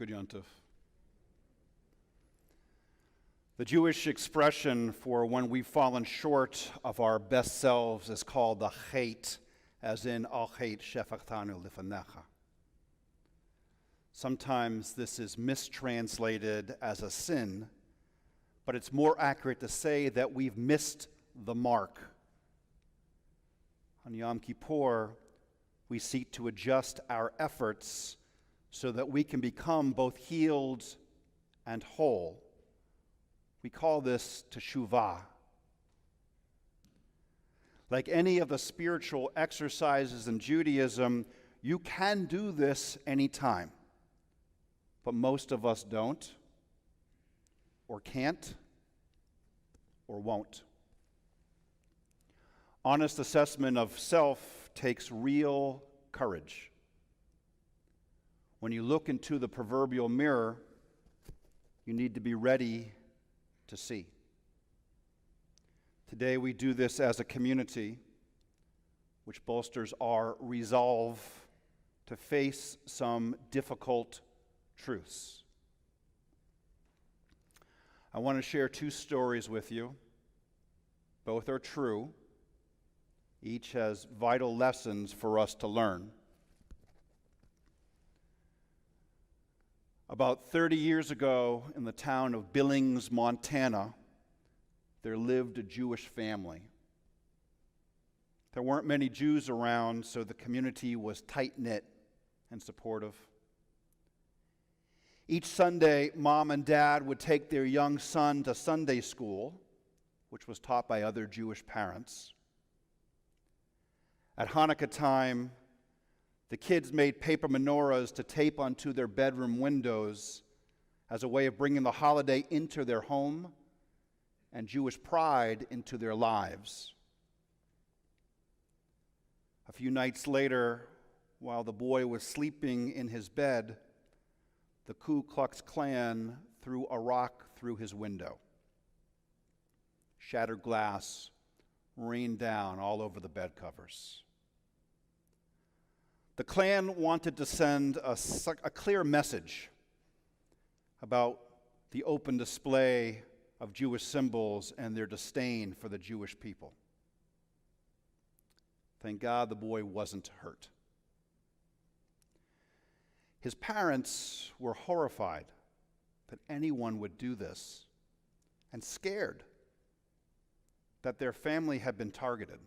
Good Yontif. The Jewish expression for when we've fallen short of our best selves is called the chet, as in al chet shefachtanu lifanecha. Sometimes this is mistranslated as a sin, but it's more accurate to say that we've missed the mark. On Yom Kippur, we seek to adjust our efforts so that we can become both healed and whole. We call this teshuvah. Like any of the spiritual exercises in Judaism, you can do this anytime, but most of us don't, or can't, or won't. Honest assessment of self takes real courage. When you look into the proverbial mirror, you need to be ready to see. Today we do this as a community, which bolsters our resolve to face some difficult truths. I want to share two stories with you. Both are true. Each has vital lessons for us to learn. About 30 years ago, in the town of Billings, Montana, there lived a Jewish family. There weren't many Jews around, so the community was tight-knit and supportive. Each Sunday, Mom and Dad would take their young son to Sunday school, which was taught by other Jewish parents. At Hanukkah time, the kids made paper menorahs to tape onto their bedroom windows as a way of bringing the holiday into their home and Jewish pride into their lives. A few nights later, while the boy was sleeping in his bed, the Ku Klux Klan threw a rock through his window. Shattered glass rained down all over the bed covers. The Klan wanted to send a clear message about the open display of Jewish symbols and their disdain for the Jewish people. Thank God the boy wasn't hurt. His parents were horrified that anyone would do this and scared that their family had been targeted.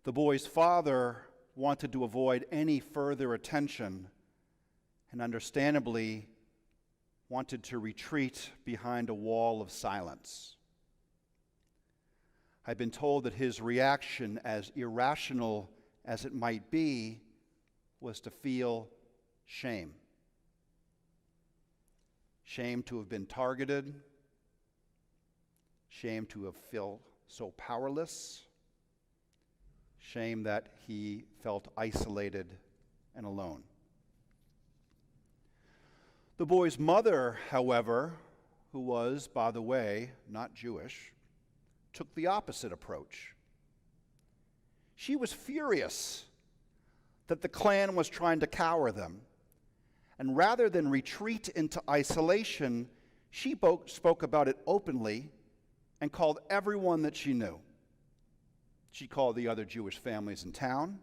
The boy's father wanted to avoid any further attention and understandably wanted to retreat behind a wall of silence. I've been told that his reaction, as irrational as it might be, was to feel shame. Shame to have been targeted, shame to have felt so powerless, shame that he felt isolated and alone. The boy's mother, however, who was, by the way, not Jewish, took the opposite approach. She was furious that the Klan was trying to cower them, and rather than retreat into isolation, she spoke about it openly and called everyone that she knew. She called the other Jewish families in town.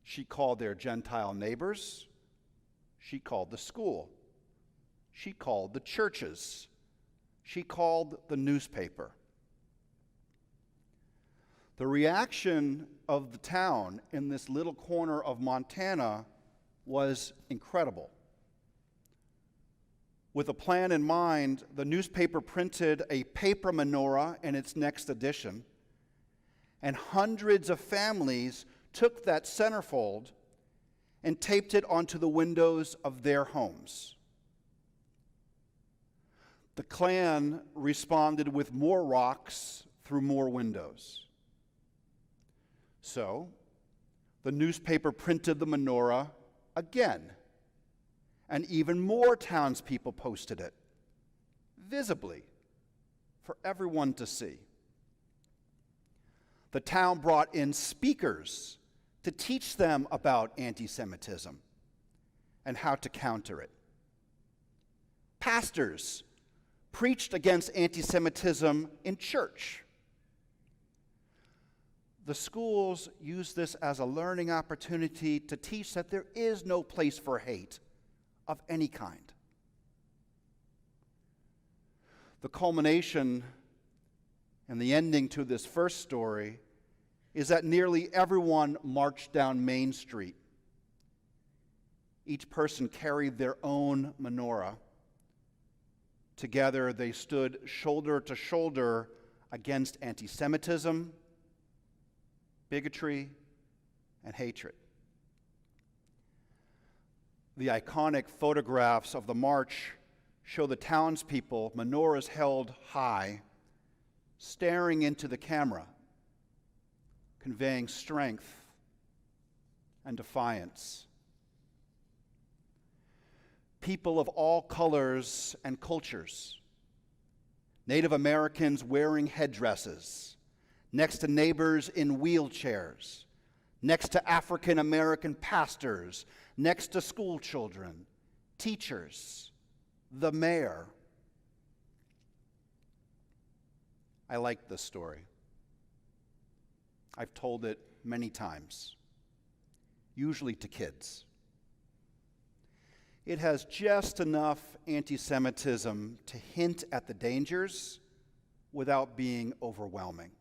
She called their Gentile neighbors. She called the school. She called the churches. She called the newspaper. The reaction of the town in this little corner of Montana was incredible. With a plan in mind, the newspaper printed a paper menorah in its next edition, and hundreds of families took that centerfold and taped it onto the windows of their homes. The Klan responded with more rocks through more windows. So, the newspaper printed the menorah again, and even more townspeople posted it, visibly, for everyone to see. The town brought in speakers to teach them about anti-Semitism, and how to counter it. Pastors preached against anti-Semitism in church. The schools use this as a learning opportunity to teach that there is no place for hate of any kind. The culmination and the ending to this first story is that nearly everyone marched down Main Street. Each person carried their own menorah. Together, they stood shoulder to shoulder against anti-Semitism, bigotry, and hatred. The iconic photographs of the march show the townspeople, menorahs held high, staring into the camera, conveying strength and defiance. People of all colors and cultures, Native Americans wearing headdresses, next to neighbors in wheelchairs, next to African American pastors, next to school children, teachers, the mayor. I like this story. I've told it many times, usually to kids. It has just enough anti-Semitism to hint at the dangers without being overwhelming.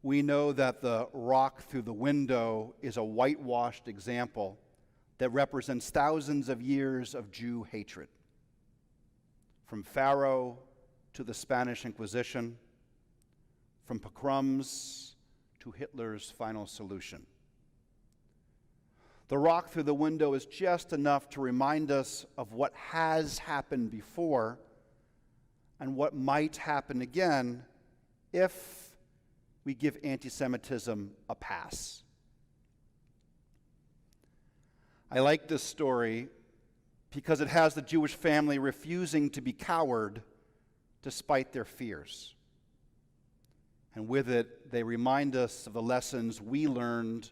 We know that the rock through the window is a whitewashed example that represents thousands of years of Jew hatred, from Pharaoh to the Spanish Inquisition, from pogroms to Hitler's final solution. The rock through the window is just enough to remind us of what has happened before and what might happen again if we give anti-Semitism a pass. I like this story because it has the Jewish family refusing to be coward despite their fears. And with it, they remind us of the lessons we learned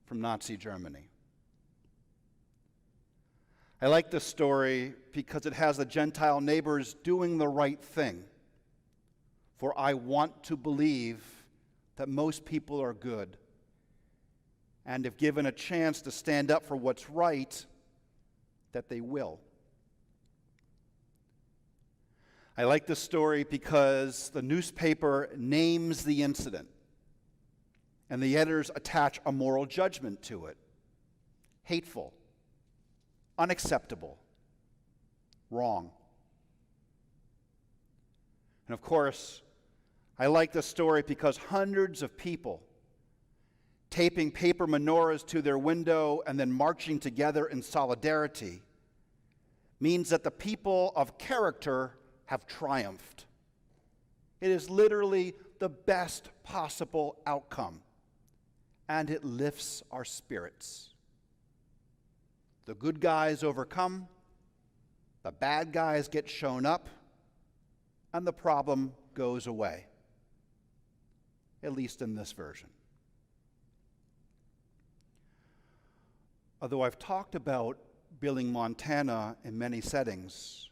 from Nazi Germany. I like this story because it has the Gentile neighbors doing the right thing. For I want to believe that most people are good, and if given a chance to stand up for what's right, that they will. I like this story because the newspaper names the incident, and the editors attach a moral judgment to it. Hateful, unacceptable, wrong. And of course, I like this story because hundreds of people taping paper menorahs to their window and then marching together in solidarity means that the people of character have triumphed. It is literally the best possible outcome, and it lifts our spirits. The good guys overcome, the bad guys get shown up, and the problem goes away, at least in this version. Although I've talked about billing Montana in many settings,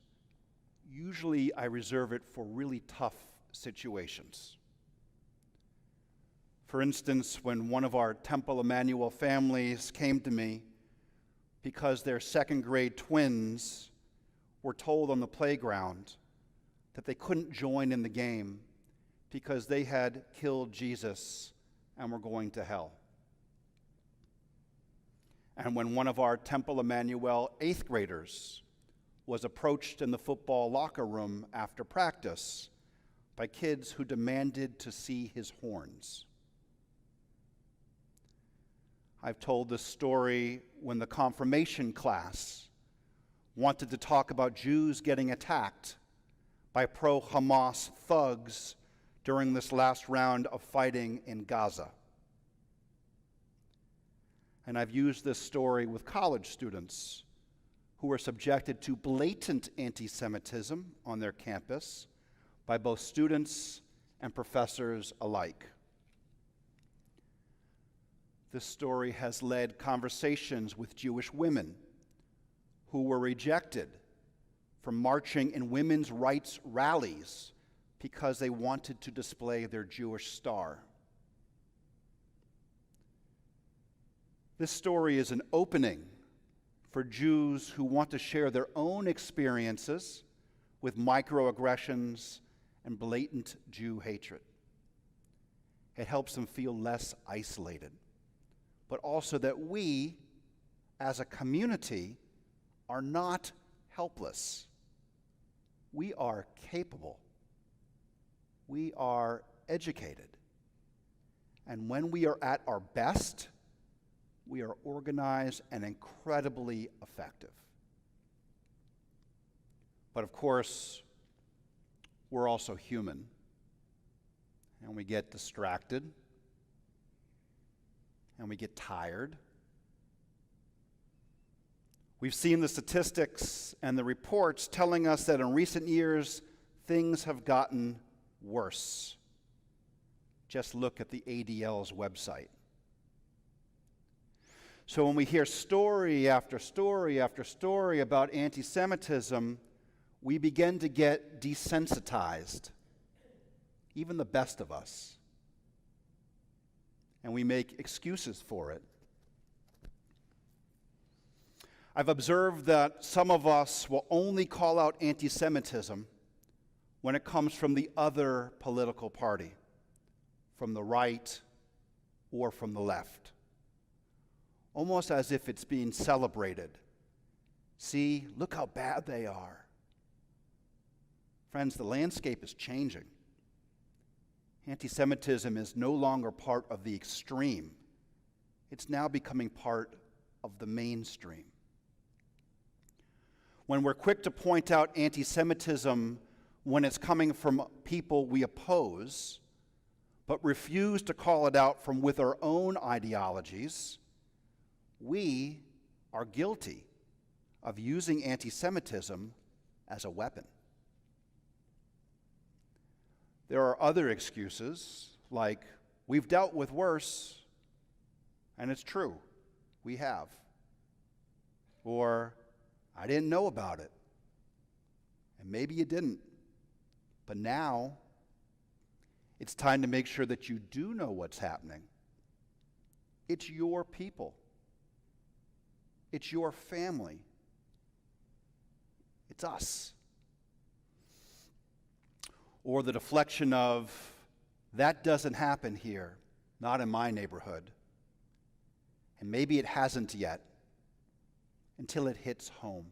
usually I reserve it for really tough situations. For instance, when one of our Temple Emanu-El families came to me because their second grade twins were told on the playground that they couldn't join in the game because they had killed Jesus and were going to hell. And when one of our Temple Emanu-El 8th graders was approached in the football locker room after practice by kids who demanded to see his horns. I've told this story when the confirmation class wanted to talk about Jews getting attacked by pro-Hamas thugs during this last round of fighting in Gaza. And I've used this story with college students who were subjected to blatant anti-Semitism on their campus by both students and professors alike. This story has led conversations with Jewish women who were rejected from marching in women's rights rallies because they wanted to display their Jewish star. This story is an opening for Jews who want to share their own experiences with microaggressions and blatant Jew hatred. It helps them feel less isolated, but also that we, as a community, are not helpless. We are capable. We are educated. And when we are at our best, we are organized and incredibly effective. But of course, we're also human, and we get distracted, and we get tired. We've seen the statistics and the reports telling us that in recent years, things have gotten worse. Just look at the ADL's website. So when we hear story after story after story about anti-Semitism, we begin to get desensitized, even the best of us, and we make excuses for it. I've observed that some of us will only call out anti-Semitism when it comes from the other political party, from the right or from the left, almost as if it's being celebrated. See, look how bad they are. Friends, the landscape is changing. Anti-Semitism is no longer part of the extreme. It's now becoming part of the mainstream. When we're quick to point out anti-Semitism when it's coming from people we oppose, but refuse to call it out from with our own ideologies, we are guilty of using anti-Semitism as a weapon. There are other excuses, like, we've dealt with worse, and it's true, we have. Or, I didn't know about it, and maybe you didn't, but now it's time to make sure that you do know what's happening. It's your people. It's your family. It's us. Or the deflection of, that doesn't happen here, not in my neighborhood. And maybe it hasn't yet, until it hits home.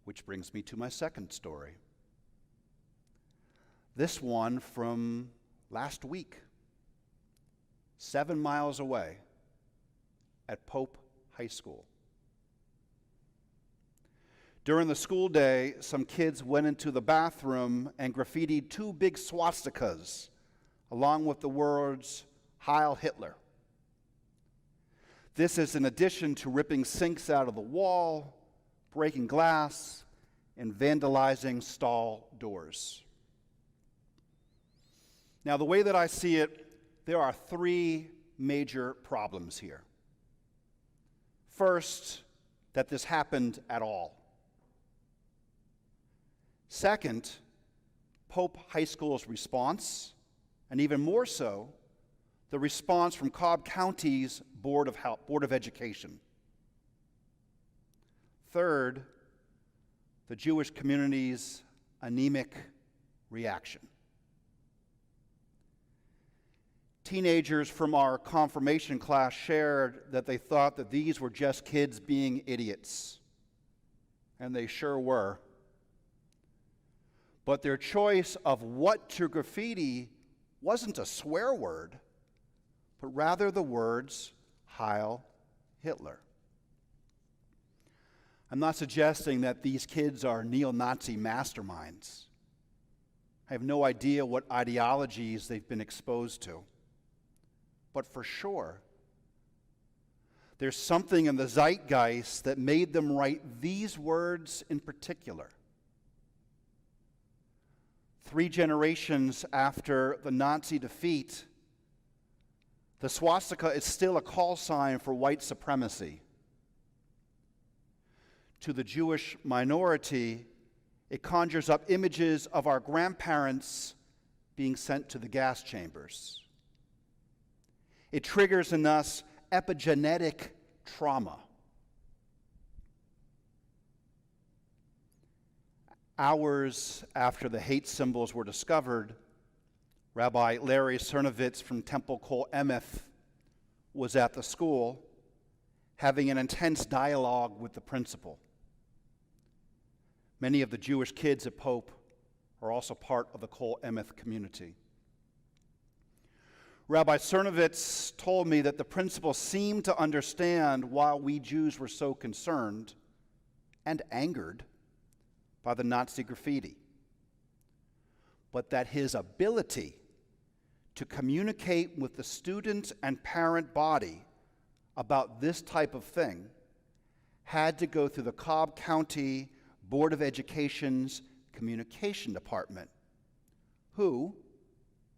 Which brings me to my second story. This one from last week, 7 miles away at Pope High School. During the school day, some kids went into the bathroom and graffitied 2 big swastikas, along with the words, Heil Hitler. This is in addition to ripping sinks out of the wall, breaking glass, and vandalizing stall doors. Now, the way that I see it, there are 3 major problems here. First, that this happened at all. Second, Pope High School's response, and even more so, the response from Cobb County's Board of Education. Third, the Jewish community's anemic reaction. Teenagers from our confirmation class shared that they thought that these were just kids being idiots, and they sure were. But their choice of what to graffiti wasn't a swear word, but rather the words, Heil Hitler. I'm not suggesting that these kids are neo-Nazi masterminds. I have no idea what ideologies they've been exposed to. But for sure, there's something in the zeitgeist that made them write these words in particular. 3 generations after the Nazi defeat, The swastika is still a call sign for white supremacy. To the Jewish minority, it conjures up images of our grandparents being sent to the gas chambers. It triggers in us epigenetic trauma. Hours after the hate symbols were discovered, Rabbi Larry Cernovitz from Temple Kol Emeth was at the school having an intense dialogue with the principal. Many of the Jewish kids at Pope are also part of the Kol Emeth community. Rabbi Cernovitz told me that the principal seemed to understand why we Jews were so concerned and angered by the Nazi graffiti, but that his ability to communicate with the student and parent body about this type of thing had to go through the Cobb County Board of Education's communication department, who,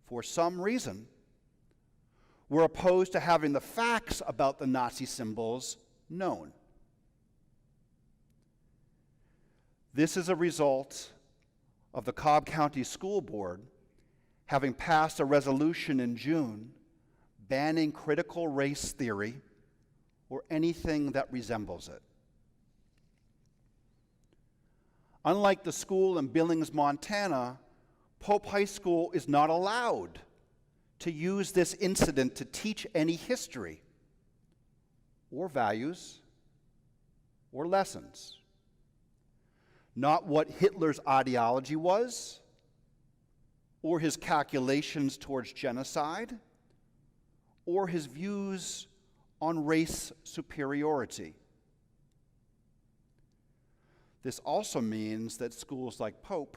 for some reason, were opposed to having the facts about the Nazi symbols known. This is a result of the Cobb County School Board having passed a resolution in June banning critical race theory or anything that resembles it. Unlike the school in Billings, Montana, Pope High School is not allowed to use this incident to teach any history or values or lessons. Not what Hitler's ideology was, or his calculations towards genocide, or his views on race superiority. This also means that schools like Pope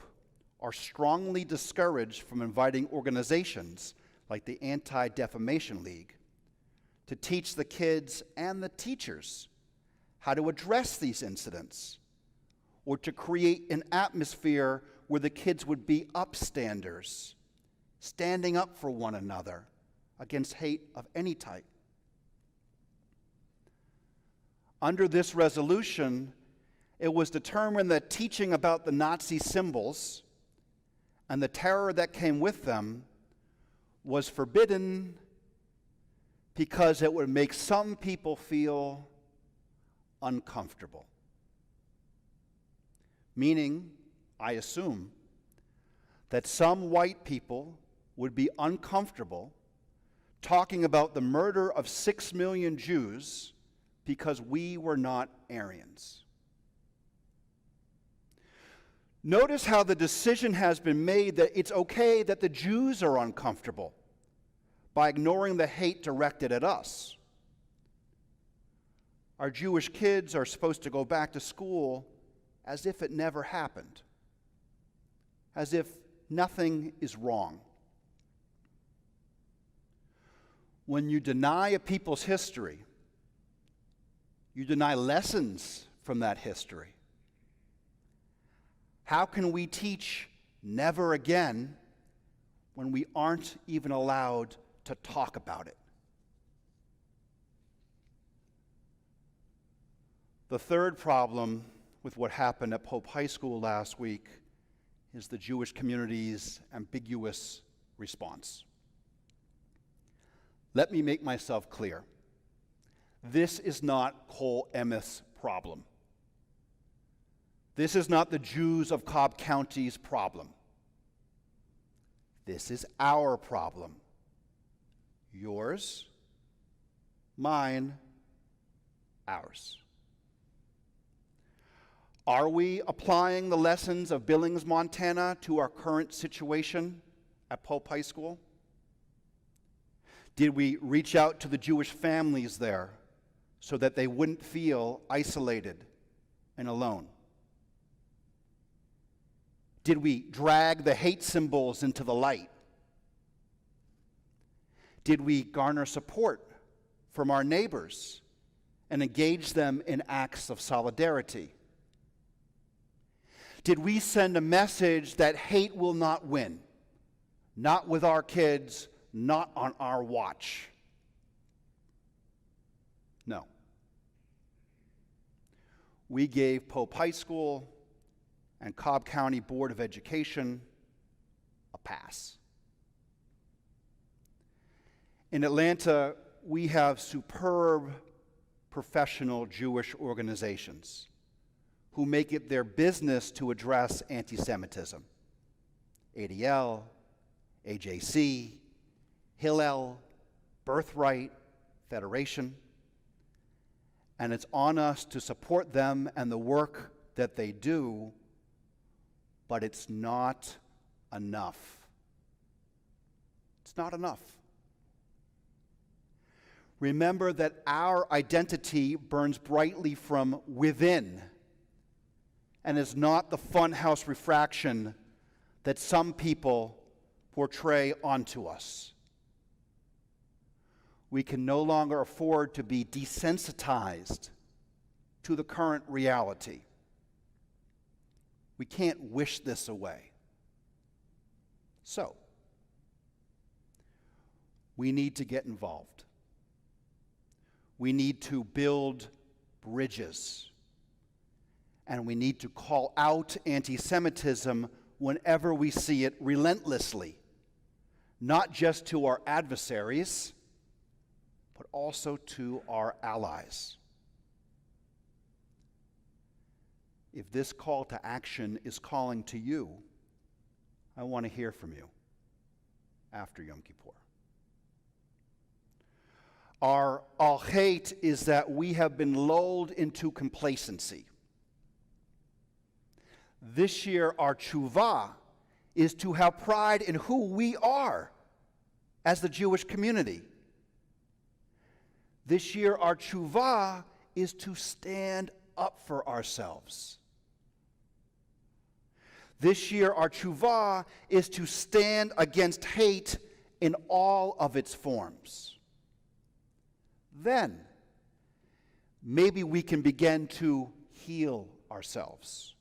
are strongly discouraged from inviting organizations like the Anti-Defamation League to teach the kids and the teachers how to address these incidents, or to create an atmosphere where the kids would be upstanders, standing up for one another against hate of any type. Under this resolution, it was determined that teaching about the Nazi symbols and the terror that came with them was forbidden because it would make some people feel uncomfortable. Meaning, I assume, that some white people would be uncomfortable talking about the murder of 6 million Jews because we were not Aryans. Notice how the decision has been made that it's okay that the Jews are uncomfortable by ignoring the hate directed at us. Our Jewish kids are supposed to go back to school as if it never happened, as if nothing is wrong. When you deny a people's history, you deny lessons from that history. How can we teach never again when we aren't even allowed to talk about it? The third problem with what happened at Pope High School last week is the Jewish community's ambiguous response. Let me make myself clear. This is not Kol Emeth's problem. This is not the Jews of Cobb County's problem. This is our problem. Yours, mine, ours. Are we applying the lessons of Billings, Montana to our current situation at Pope High School? Did we reach out to the Jewish families there so that they wouldn't feel isolated and alone? Did we drag the hate symbols into the light? Did we garner support from our neighbors and engage them in acts of solidarity? Did we send a message that hate will not win? Not with our kids, not on our watch. No. We gave Pope High School and Cobb County Board of Education a pass. In Atlanta, we have superb professional Jewish organizations who make it their business to address anti-Semitism. ADL, AJC, Hillel, Birthright, Federation. And it's on us to support them and the work that they do, but it's not enough. It's not enough. Remember that our identity burns brightly from within and is not the funhouse refraction that some people portray onto us. We can no longer afford to be desensitized to the current reality. We can't wish this away. So, we need to get involved. We need to build bridges. And we need to call out anti-Semitism whenever we see it relentlessly, not just to our adversaries, but also to our allies. If this call to action is calling to you, I want to hear from you after Yom Kippur. Our al-hate is that we have been lulled into complacency. This year, our tshuva is to have pride in who we are as the Jewish community. This year, our tshuva is to stand up for ourselves. This year, our tshuva is to stand against hate in all of its forms. Then, maybe we can begin to heal ourselves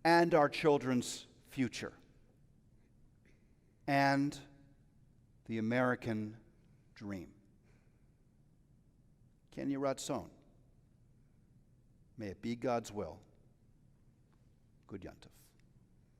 and our children's future and the American dream. Ken Yiratzon. May it be God's will. Good Yontif.